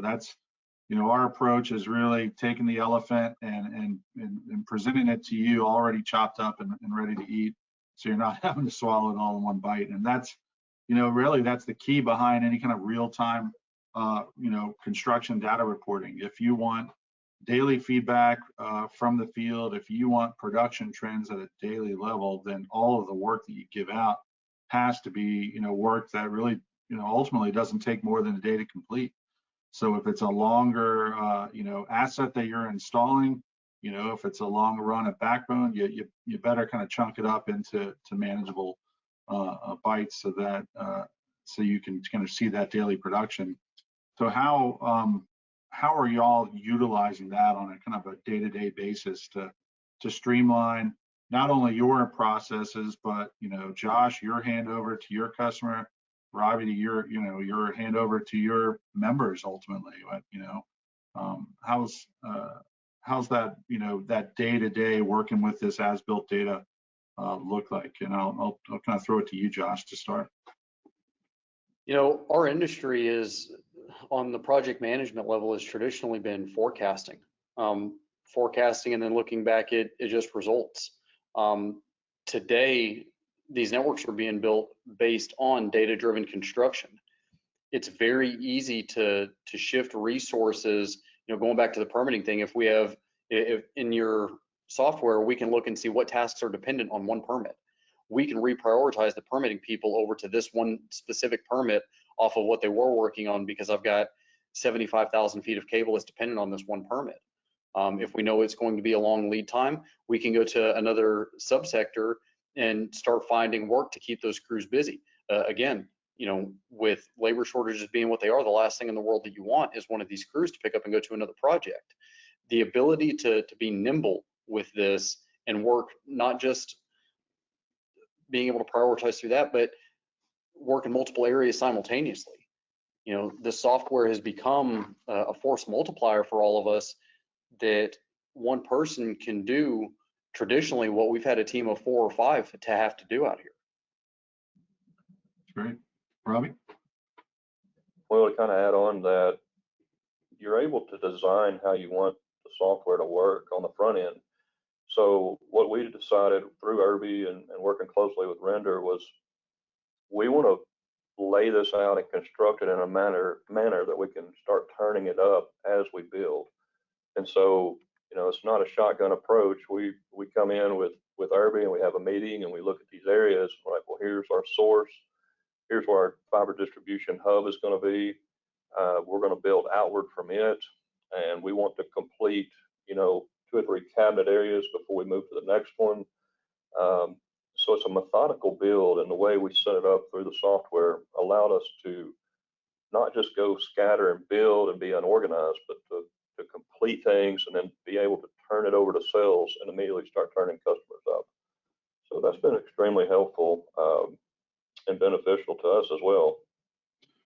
that's, our approach is really taking the elephant and presenting it to you already chopped up and ready to eat. So you're not having to swallow it all in one bite. And that's, really that's the key behind any kind of real-time, construction data reporting. If you want daily feedback from the field, if you want production trends at a daily level, then all of the work that you give out has to be, work that really, ultimately doesn't take more than a day to complete. So if it's a longer, asset that you're installing, if it's a long run of backbone, you better kind of chunk it up into manageable bites so that so you can kind of see that daily production. So how are y'all utilizing that on a kind of a day-to-day basis to streamline not only your processes, but Josh, your handover to your customer, Robbie, to your handover to your members ultimately. How's that that day-to-day working with this as-built data look like? And I'll kind of throw it to you, Josh, to start. Our industry is on the project management level has traditionally been forecasting, and then looking back at just results. Today, these networks are being built based on data-driven construction. It's very easy to shift resources. Going back to the permitting thing, if in your software, we can look and see what tasks are dependent on one permit. We can reprioritize the permitting people over to this one specific permit off of what they were working on, because I've got 75,000 feet of cable that's dependent on this one permit. If we know it's going to be a long lead time, we can go to another subsector and start finding work to keep those crews busy. Again, with labor shortages being what they are, the last thing in the world that you want is one of these crews to pick up and go to another project. The ability to be nimble with this and work, not just being able to prioritize through that, but work in multiple areas simultaneously. The software has become a force multiplier for all of us, that one person can do traditionally what we've had a team of 4 or 5 to have to do out here. Great. Robbie? Well, to kind of add on that, you're able to design how you want the software to work on the front end. So what we decided through Irby and working closely with Render was we want to lay this out and construct it in a manner that we can start turning it up as we build. And so, it's not a shotgun approach. We come in with Irby and we have a meeting and we look at these areas. We're like, well, here's our source. Here's where our fiber distribution hub is going to be. We're going to build outward from it, and we want to complete, 2 or 3 cabinet areas before we move to the next one. So it's a methodical build, and the way we set it up through the software allowed us to not just go scatter and build and be unorganized, but to complete things and then be able to turn it over to sales and immediately start turning customers up. So that's been extremely helpful and beneficial to us as well.